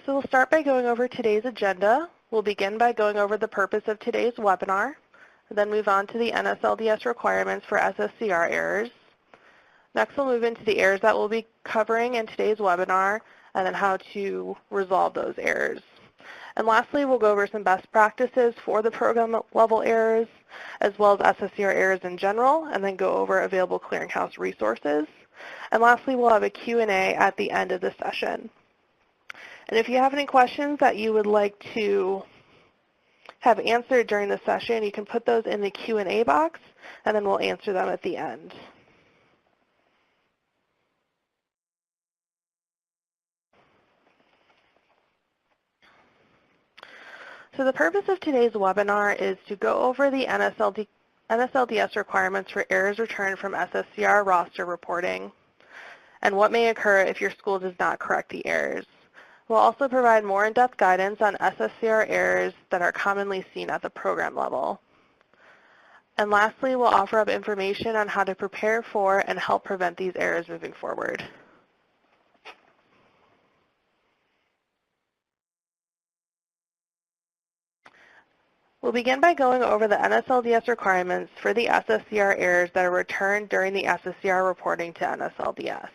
So we'll start by going over today's agenda. We'll begin by going over the purpose of today's webinar, then move on to the NSLDS requirements for SSCR errors. Next, we'll move into the errors that we'll be covering in today's webinar, and then how to resolve those errors. And lastly, we'll go over some best practices for the program level errors, as well as SSCR errors in general, and then go over available Clearinghouse resources. And lastly, we'll have a Q&A at the end of the session. And if you have any questions that you would like to have answered during the session, you can put those in the Q&A box, and then we'll answer them at the end. So the purpose of today's webinar is to go over the NSLDS requirements for errors returned from SSCR roster reporting and what may occur if your school does not correct the errors. We'll also provide more in-depth guidance on SSCR errors that are commonly seen at the program level. And lastly, we'll offer up information on how to prepare for and help prevent these errors moving forward. We'll begin by going over the NSLDS requirements for the SSCR errors that are returned during the SSCR reporting to NSLDS.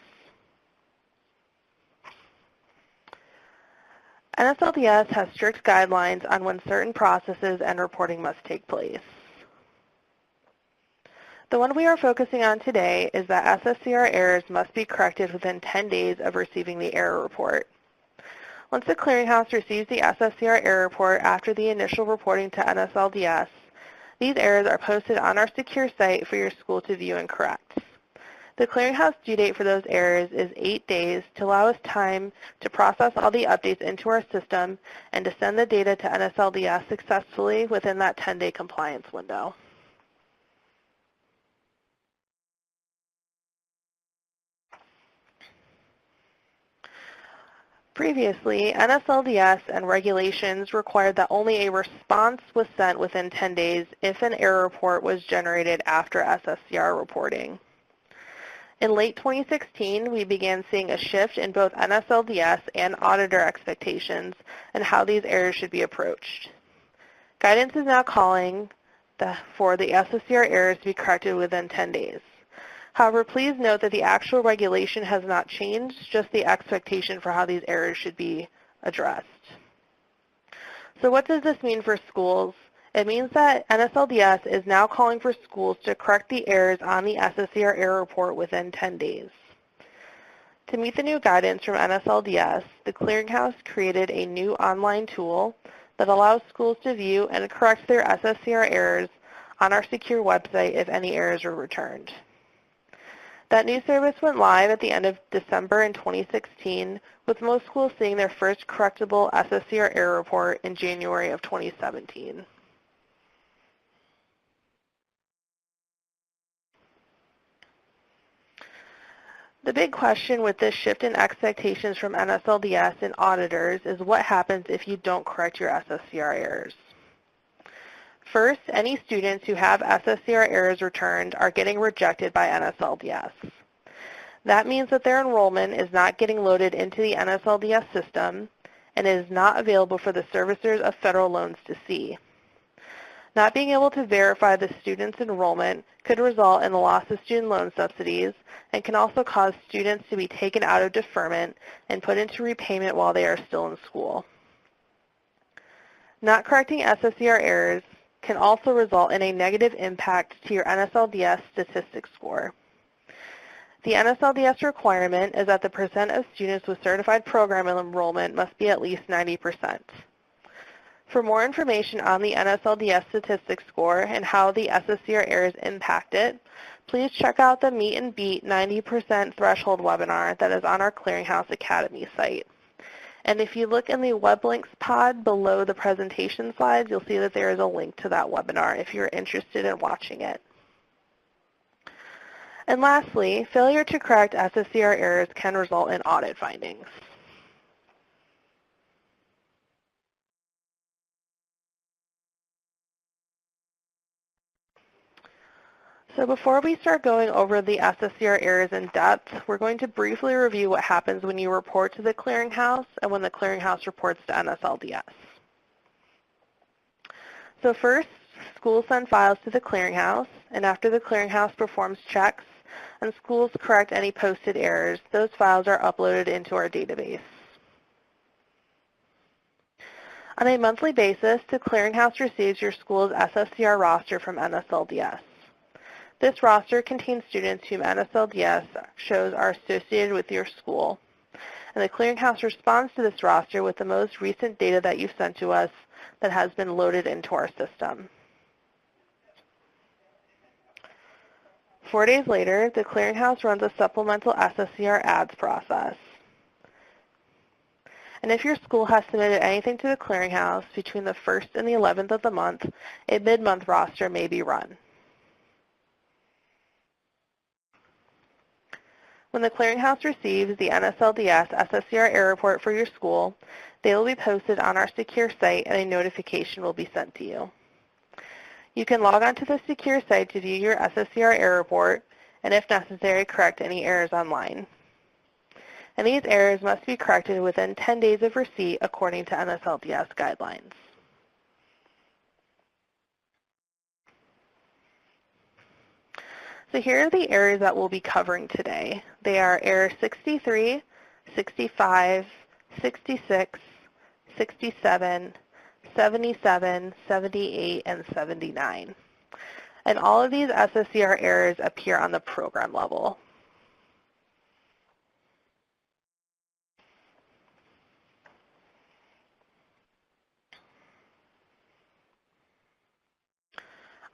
NSLDS has strict guidelines on when certain processes and reporting must take place. The one we are focusing on today is that SSCR errors must be corrected within 10 days of receiving the error report. Once the Clearinghouse receives the SSCR error report after the initial reporting to NSLDS, these errors are posted on our secure site for your school to view and correct. The Clearinghouse due date for those errors is 8 days to allow us time to process all the updates into our system and to send the data to NSLDS successfully within that 10-day compliance window. Previously, NSLDS and regulations required that only a response was sent within 10 days if an error report was generated after SSCR reporting. In late 2016, we began seeing a shift in both NSLDS and auditor expectations and how these errors should be approached. Guidance is now calling for the SSCR errors to be corrected within 10 days. However, please note that the actual regulation has not changed, just the expectation for how these errors should be addressed. So what does this mean for schools? It means that NSLDS is now calling for schools to correct the errors on the SSCR error report within 10 days. To meet the new guidance from NSLDS, the Clearinghouse created a new online tool that allows schools to view and correct their SSCR errors on our secure website if any errors were returned. That new service went live at the end of December in 2016, with most schools seeing their first correctable SSCR error report in January of 2017. The big question with this shift in expectations from NSLDS and auditors is what happens if you don't correct your SSCR errors. First, any students who have SSCR errors returned are getting rejected by NSLDS. That means that their enrollment is not getting loaded into the NSLDS system and is not available for the servicers of federal loans to see. Not being able to verify the student's enrollment could result in the loss of student loan subsidies and can also cause students to be taken out of deferment and put into repayment while they are still in school. Not correcting SSCR errors can also result in a negative impact to your NSLDS statistics score. The NSLDS requirement is that the percent of students with certified program enrollment must be at least 90%. For more information on the NSLDS statistics score and how the SSCR errors impact it, please check out the Meet and Beat 90% Threshold webinar that is on our Clearinghouse Academy site. And if you look in the web links pod below the presentation slides, you'll see that there is a link to that webinar if you're interested in watching it. And lastly, failure to correct SSCR errors can result in audit findings. So before we start going over the SSCR errors in depth, we're going to briefly review what happens when you report to the Clearinghouse and when the Clearinghouse reports to NSLDS. So first, schools send files to the Clearinghouse, and after the Clearinghouse performs checks and schools correct any posted errors, those files are uploaded into our database. On a monthly basis, the Clearinghouse receives your school's SSCR roster from NSLDS. This roster contains students whom NSLDS shows are associated with your school, and the Clearinghouse responds to this roster with the most recent data that you've sent to us that has been loaded into our system. 4 days later, the Clearinghouse runs a supplemental SSCR ads process. And if your school has submitted anything to the Clearinghouse between the 1st and the 11th of the month, a mid-month roster may be run. When the Clearinghouse receives the NSLDS SSCR error report for your school, they will be posted on our secure site and a notification will be sent to you. You can log on to the secure site to view your SSCR error report and, if necessary, correct any errors online. And these errors must be corrected within 10 days of receipt according to NSLDS guidelines. So here are the errors that we'll be covering today. They are error 63, 65, 66, 67, 77, 78, and 79. And all of these SSCR errors appear on the program level.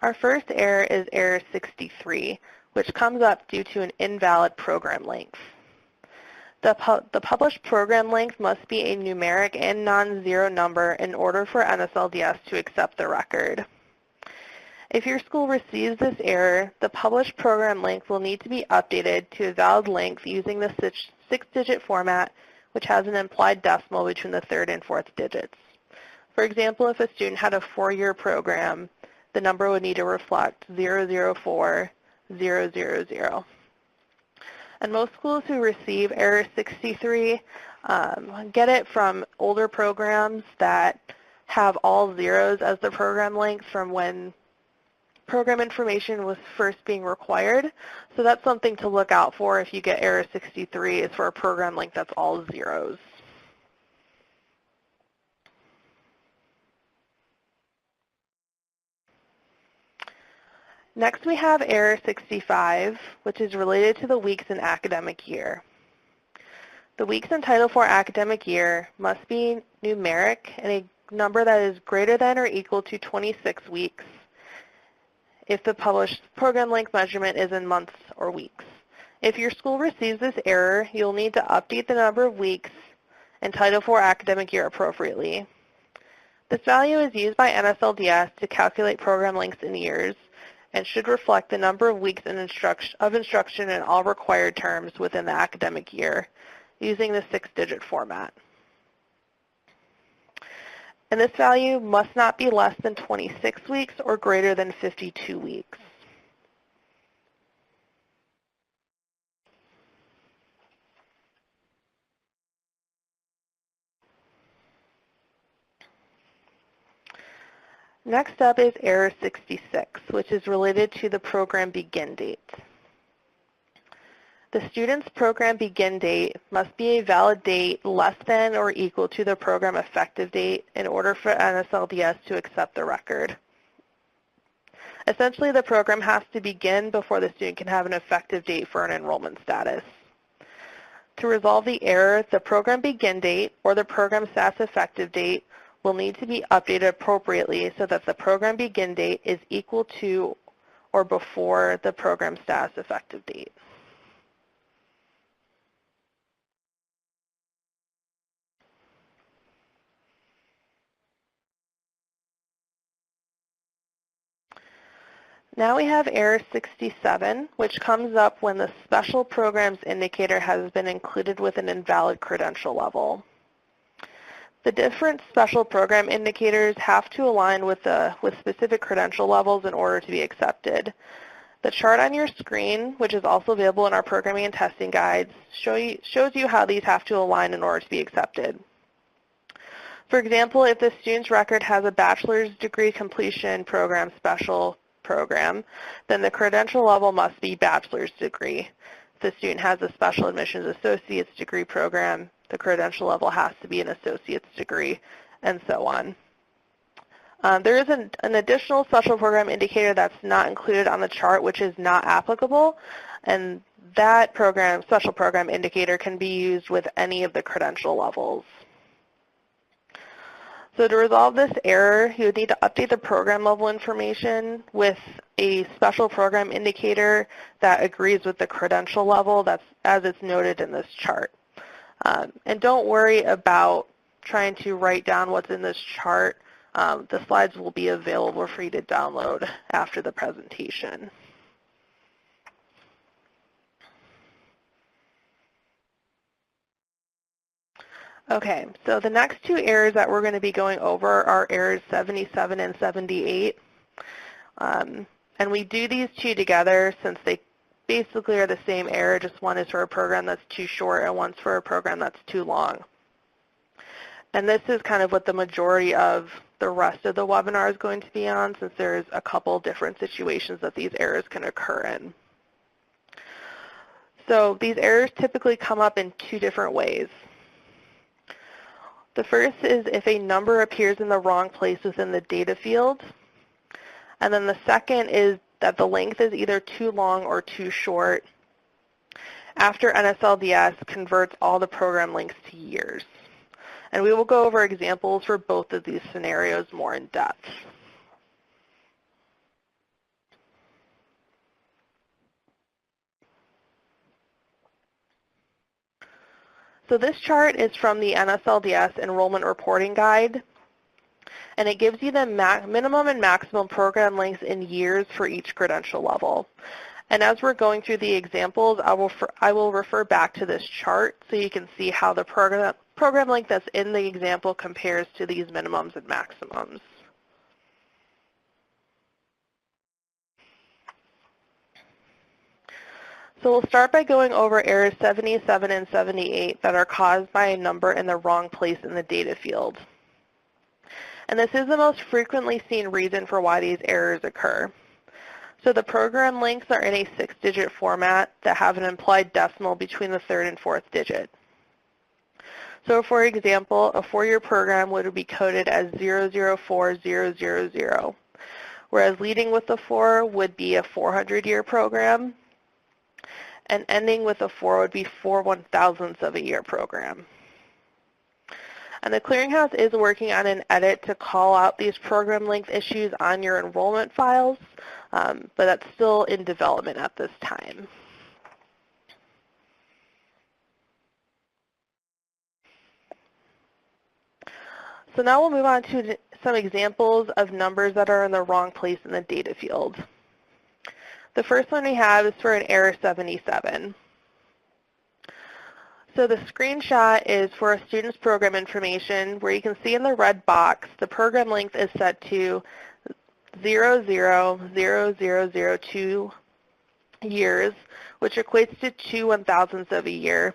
Our first error is error 63, which comes up due to an invalid program length. The published program length must be a numeric and non-zero number in order for NSLDS to accept the record. If your school receives this error, the published program length will need to be updated to a valid length using the 6-digit format, which has an implied decimal between the 3rd and 4th digits. For example, if a student had a 4-year program, the number would need to reflect 004000. And most schools who receive error 63 get it from older programs that have all zeros as the program length from when program information was first being required. So that's something to look out for if you get error 63, is for a program length that's all zeros. Next, we have error 65, which is related to the weeks in academic year. The weeks in Title IV academic year must be numeric and a number that is greater than or equal to 26 weeks if the published program length measurement is in months or weeks. If your school receives this error, you'll need to update the number of weeks in Title IV academic year appropriately. This value is used by NSLDS to calculate program lengths in years and should reflect the number of weeks of instruction in all required terms within the academic year using the 6-digit format. And this value must not be less than 26 weeks or greater than 52 weeks. Next up is error 66, which is related to the program begin date. The student's program begin date must be a valid date less than or equal to the program effective date in order for NSLDS to accept the record. Essentially, the program has to begin before the student can have an effective date for an enrollment status. To resolve the error, the program begin date or the program status effective date will need to be updated appropriately so that the program begin date is equal to or before the program status effective date. Now we have error 67, which comes up when the special programs indicator has been included with an invalid credential level. The different special program indicators have to align with specific credential levels in order to be accepted. The chart on your screen, which is also available in our programming and testing guides, shows you how these have to align in order to be accepted. For example, if the student's record has a bachelor's degree completion program special program, then the credential level must be bachelor's degree. If the student has a special admissions associate's degree program, the credential level has to be an associate's degree, and so on. There is an additional special program indicator that's not included on the chart, which is not applicable, and that special program indicator can be used with any of the credential levels. So to resolve this error, you would need to update the program level information with a special program indicator that agrees with the credential level as it's noted in this chart. And don't worry about trying to write down what's in this chart. The slides will be available for you to download after the presentation. Okay, so the next two errors that we're going to be going over are errors 77 and 78. And we do these two together since they basically are the same error, just one is for a program that's too short and one's for a program that's too long. And this is kind of what the majority of the rest of the webinar is going to be on, since there's a couple different situations that these errors can occur in. So these errors typically come up in two different ways. The first is if a number appears in the wrong place within the data field. And then the second is that the length is either too long or too short after NSLDS converts all the program lengths to years. And we will go over examples for both of these scenarios more in depth. So this chart is from the NSLDS Enrollment Reporting Guide, and it gives you the minimum and maximum program lengths in years for each credential level. And as we're going through the examples, I will refer back to this chart so you can see how the program length that's in the example compares to these minimums and maximums. So we'll start by going over errors 77 and 78 that are caused by a number in the wrong place in the data field. And this is the most frequently seen reason for why these errors occur. So the program lengths are in a 6-digit format that have an implied decimal between the 3rd and 4th digit. So for example, a 4-year program would be coded as 004000, whereas leading with the 4 would be a 400-year program, and ending with a 4 would be 4 1,000ths of a year program. And the Clearinghouse is working on an edit to call out these program length issues on your enrollment files, but that's still in development at this time. So now we'll move on to some examples of numbers that are in the wrong place in the data field. The first one we have is for an error 77. So the screenshot is for a student's program information where you can see in the red box the program length is set to 000002 years, which equates to 2 1,000ths of a year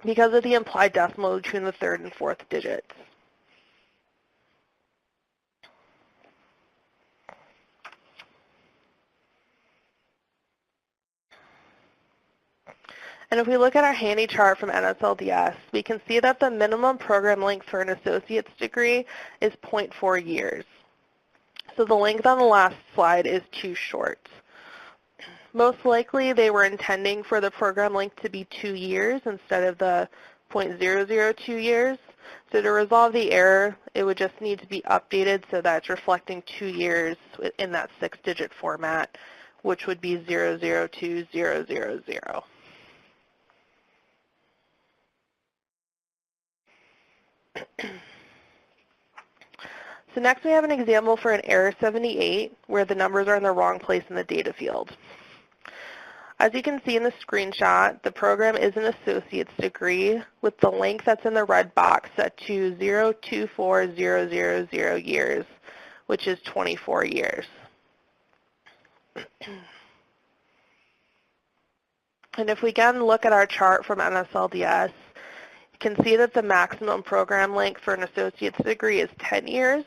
because of the implied decimal between the 3rd and 4th digits. And if we look at our handy chart from NSLDS, we can see that the minimum program length for an associate's degree is 0.4 years. So the length on the last slide is too short. Most likely they were intending for the program length to be 2 years instead of the 0.002 years. So to resolve the error, it would just need to be updated so that it's reflecting 2 years in that 6-digit format, which would be 002000. So next we have an example for an error 78 where the numbers are in the wrong place in the data field. As you can see in the screenshot, the program is an associate's degree with the length that's in the red box set to 024000 years, which is 24 years. And if we again look at our chart from NSLDS, you can see that the maximum program length for an associate's degree is 10 years.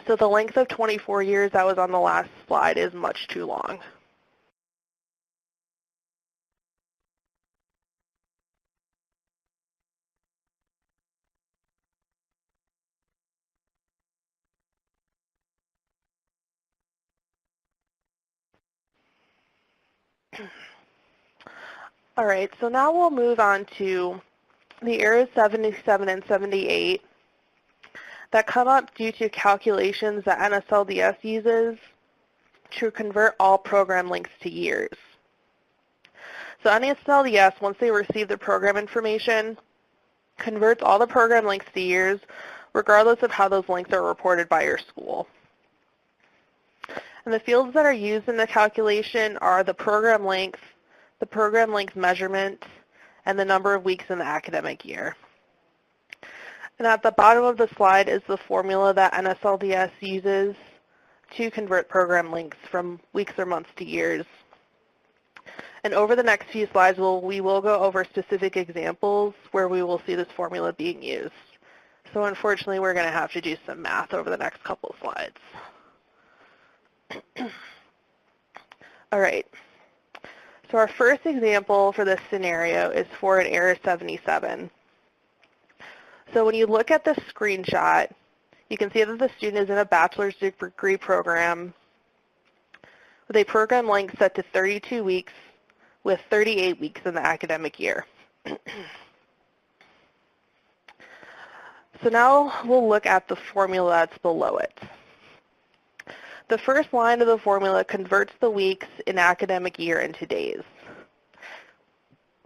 So the length of 24 years that was on the last slide is much too long. All right, so now we'll move on to the errors 77 and 78 that come up due to calculations that NSLDS uses to convert all program lengths to years. So NSLDS, once they receive the program information, converts all the program lengths to years, regardless of how those lengths are reported by your school. And the fields that are used in the calculation are the program length measurement, and the number of weeks in the academic year. And at the bottom of the slide is the formula that NSLDS uses to convert program lengths from weeks or months to years. And over the next few slides, we will go over specific examples where we will see this formula being used. So unfortunately, we're going to have to do some math over the next couple of slides. All right. So our first example for this scenario is for an error 77. So when you look at the screenshot, you can see that the student is in a bachelor's degree program with a program length set to 32 weeks with 38 weeks in the academic year. So now we'll look at the formula that's below it. The first line of the formula converts the weeks in academic year into days.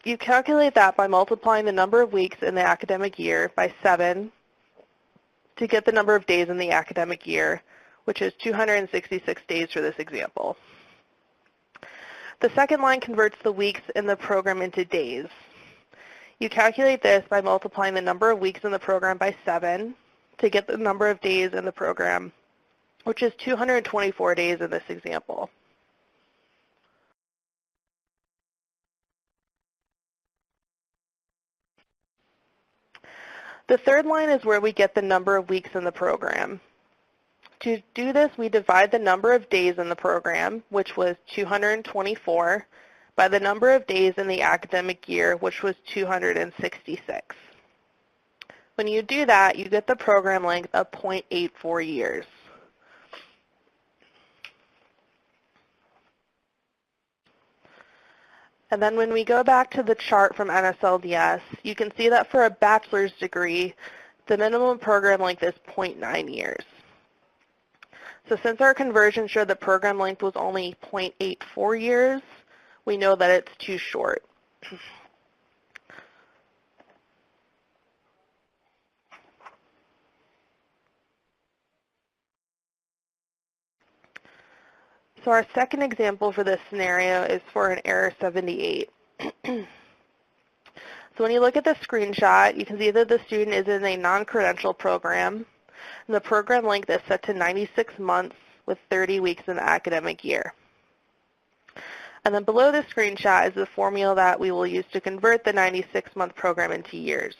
You calculate that by multiplying the number of weeks in the academic year by 7 to get the number of days in the academic year, which is 266 days for this example. The second line converts the weeks in the program into days. You calculate this by multiplying the number of weeks in the program by 7 to get the number of days in the program, which is 224 days in this example. The third line is where we get the number of weeks in the program. To do this, we divide the number of days in the program, which was 224, by the number of days in the academic year, which was 266. When you do that, you get the program length of 0.84 years. And then when we go back to the chart from NSLDS, you can see that for a bachelor's degree, the minimum program length is 0.9 years. So since our conversion showed the program length was only 0.84 years, we know that it's too short. So our second example for this scenario is for an error 78. So when you look at the screenshot, you can see that the student is in a non-credential program, and the program length is set to 96 months with 30 weeks in the academic year. And then below the screenshot is the formula that we will use to convert the 96-month program into years.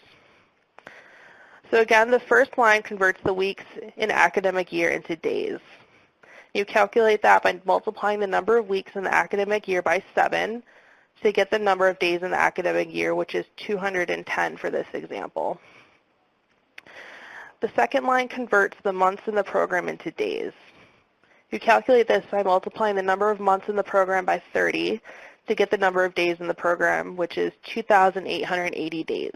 So again, the first line converts the weeks in academic year into days. You calculate that by multiplying the number of weeks in the academic year by 7 to get the number of days in the academic year, which is 210 for this example. The second line converts the months in the program into days. You calculate this by multiplying the number of months in the program by 30 to get the number of days in the program, which is 2,880 days.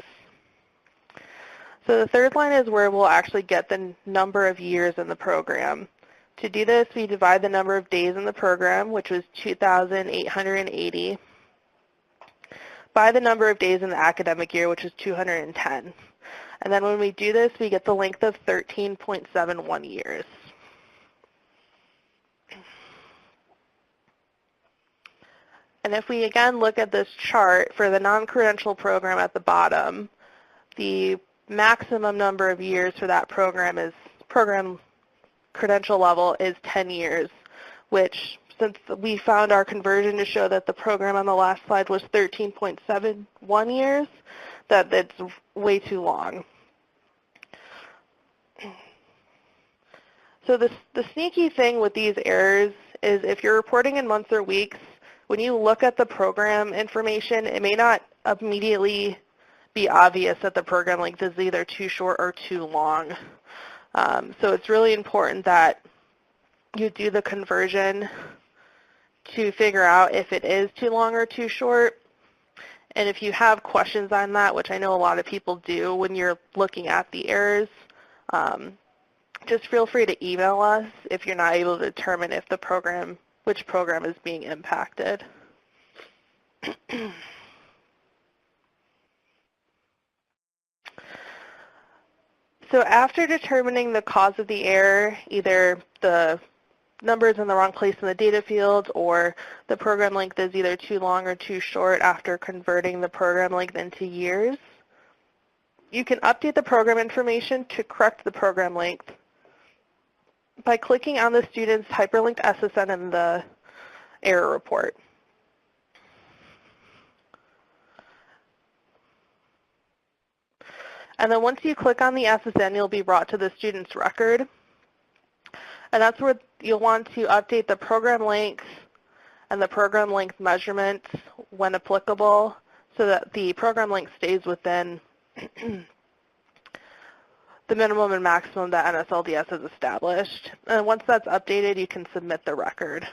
So the third line is where we'll actually get the number of years in the program. To do this, we divide the number of days in the program, which was 2,880, by the number of days in the academic year, which is 210. And then when we do this, we get the length of 13.71 years. And if we again look at this chart for the non-credential program at the bottom, the maximum number of years for that program credential level is 10 years, which since we found our conversion to show that the program on the last slide was 13.71 years, that it's way too long. So the sneaky thing with these errors is if you're reporting in months or weeks, when you look at the program information, it may not immediately be obvious that the program length is either too short or too long. So it's really important that you do the conversion to figure out if it is too long or too short. And if you have questions on that, which I know a lot of people do when you're looking at the errors, just feel free to email us if you're not able to determine if the program, which program is being impacted. So after determining the cause of the error, either the numbers in the wrong place in the data field or the program length is either too long or too short after converting the program length into years, you can update the program information to correct the program length by clicking on the student's hyperlinked SSN in the error report. And then once you click on the SSN, you'll be brought to the student's record. And that's where you'll want to update the program length and the program length measurements when applicable so that the program length stays within the minimum and maximum that NSLDS has established. And once that's updated, you can submit the record.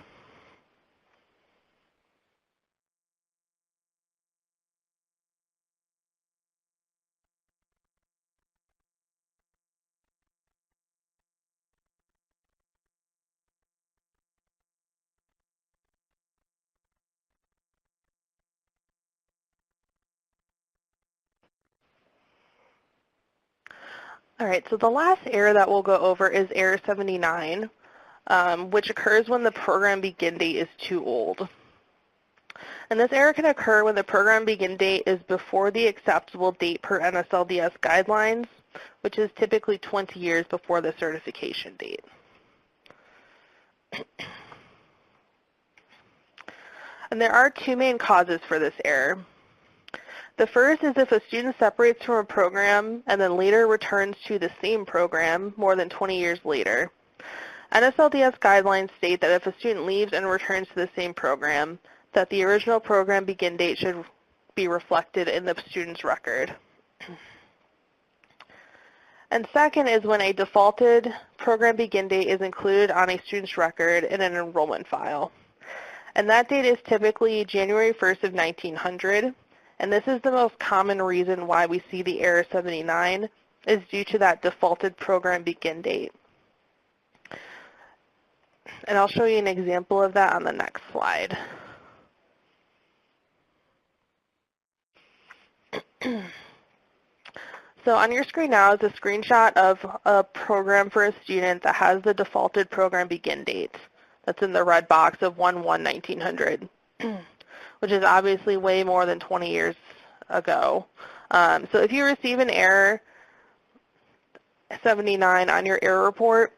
All right, so the last error that we'll go over is error 79, which occurs when the program begin date is too old. And this error can occur when the program begin date is before the acceptable date per NSLDS guidelines, which is typically 20 years before the certification date. And there are two main causes for this error. The first is if a student separates from a program and then later returns to the same program more than 20 years later. NSLDS guidelines state that if a student leaves and returns to the same program, that the original program begin date should be reflected in the student's record. And second is when a defaulted program begin date is included on a student's record in an enrollment file. And that date is typically January 1st of 1900. And this is the most common reason why we see the error 79 is due to that defaulted program begin date. And I'll show you an example of that on the next slide. So on your screen now is a screenshot of a program for a student that has the defaulted program begin date. That's in the red box of 1/1/1900. Which is obviously way more than 20 years ago. So if you receive an error 79 on your error report,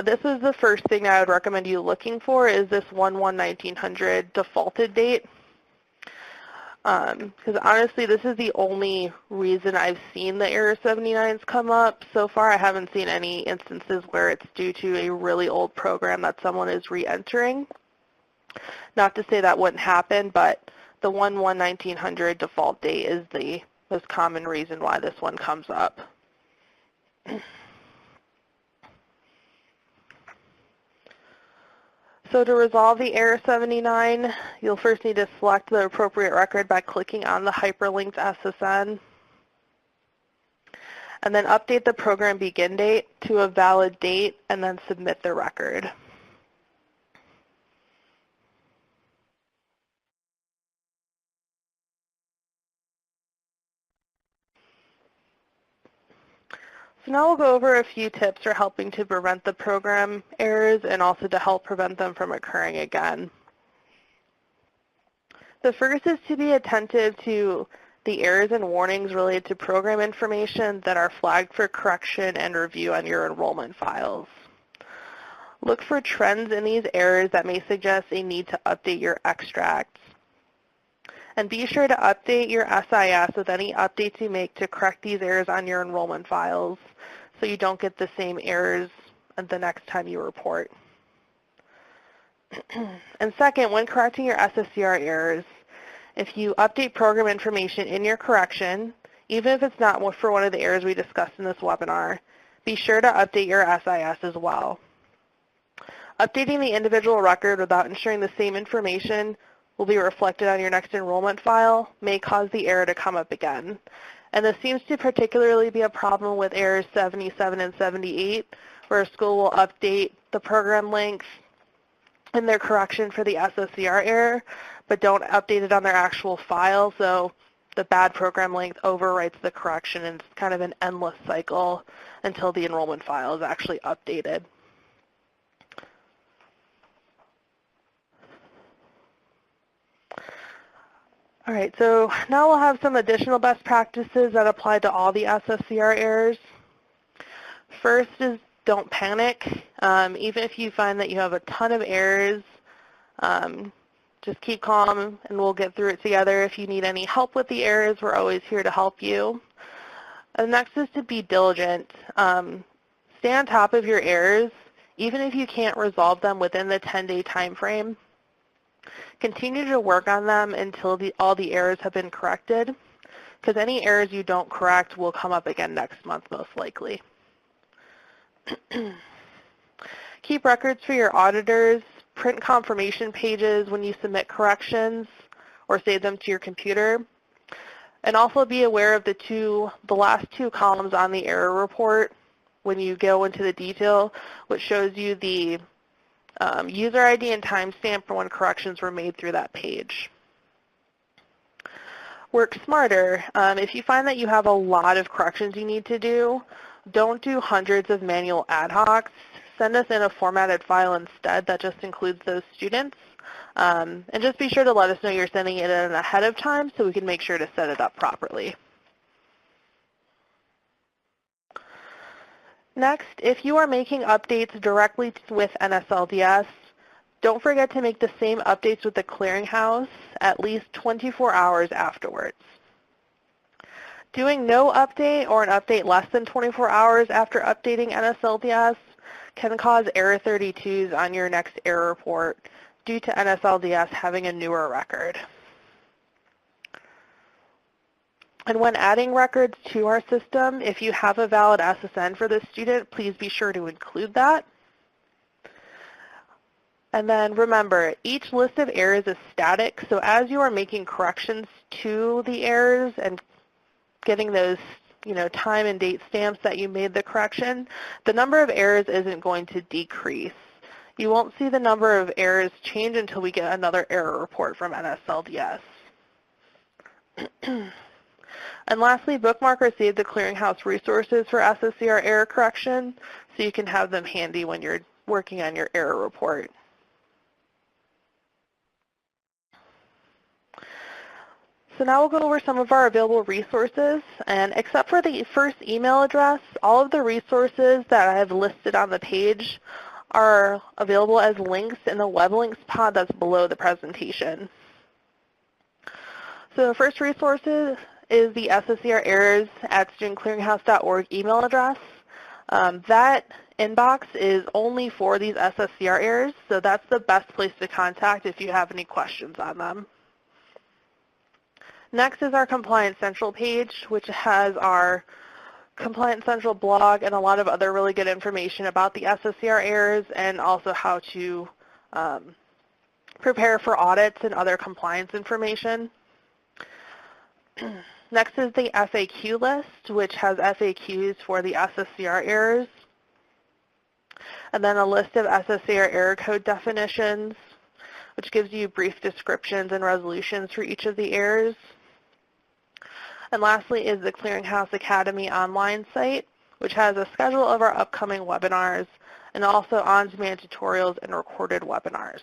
this is the first thing I would recommend you looking for is this 1/1/1900 defaulted date. Because honestly, this is the only reason I've seen the error 79s come up. So far, I haven't seen any instances where it's due to a really old program that someone is re-entering. Not to say that wouldn't happen, but the 1/1/1900 default date is the most common reason why this one comes up. So to resolve the error 79, you'll first need to select the appropriate record by clicking on the hyperlinked SSN, and then update the program begin date to a valid date, and then submit the record. So now we'll go over a few tips for helping to prevent the program errors and also to help prevent them from occurring again. The first is to be attentive to the errors and warnings related to program information that are flagged for correction and review on your enrollment files. Look for trends in these errors that may suggest a need to update your extracts. And be sure to update your SIS with any updates you make to correct these errors on your enrollment files so you don't get the same errors the next time you report. And second, when correcting your SSCR errors, if you update program information in your correction, even if it's not for one of the errors we discussed in this webinar, be sure to update your SIS as well. Updating the individual record without ensuring the same information will be reflected on your next enrollment file may cause the error to come up again. And this seems to particularly be a problem with errors 77 and 78, where a school will update the program length in their correction for the SSCR error, but don't update it on their actual file, so the bad program length overwrites the correction, and it's kind of an endless cycle until the enrollment file is actually updated. All right, so now we'll have some additional best practices that apply to all the SSCR errors. First is don't panic. Even if you find that you have a ton of errors, just keep calm and we'll get through it together. If you need any help with the errors, we're always here to help you. And next is to be diligent. Stay on top of your errors, even if you can't resolve them within the 10-day time frame. Continue to work on them until all the errors have been corrected, because any errors you don't correct will come up again next month most likely. Keep records for your auditors. Print confirmation pages when you submit corrections or save them to your computer. And also be aware of the last two columns on the error report when you go into the detail, which shows you the user ID and timestamp for when corrections were made through that page. Work smarter. If you find that you have a lot of corrections you need to do, don't do hundreds of manual ad hocs. Send us in a formatted file instead that just includes those students. And just be sure to let us know you're sending it in ahead of time so we can make sure to set it up properly. Next, if you are making updates directly with NSLDS, don't forget to make the same updates with the Clearinghouse at least 24 hours afterwards. Doing no update or an update less than 24 hours after updating NSLDS can cause error 32s on your next error report due to NSLDS having a newer record. And when adding records to our system, if you have a valid SSN for the student, please be sure to include that. And then remember, each list of errors is static, so as you are making corrections to the errors and getting those time and date stamps that you made the correction, the number of errors isn't going to decrease. You won't see the number of errors change until we get another error report from NSLDS. And lastly, bookmark or save the Clearinghouse resources for SSCR error correction so you can have them handy when you're working on your error report. So now we'll go over some of our available resources, and except for the first email address, all of the resources that I have listed on the page are available as links in the web links pod that's below the presentation. So the first resource is the SSCR errors at studentclearinghouse.org email address. That inbox is only for these SSCR errors, so that's the best place to contact if you have any questions on them. Next is our Compliance Central page, which has our Compliance Central blog and a lot of other really good information about the SSCR errors and also how to prepare for audits and other compliance information. Next is the FAQ list, which has FAQs for the SSCR errors, and then a list of SSCR error code definitions, which gives you brief descriptions and resolutions for each of the errors. And lastly is the Clearinghouse Academy online site, which has a schedule of our upcoming webinars and also on-demand tutorials and recorded webinars.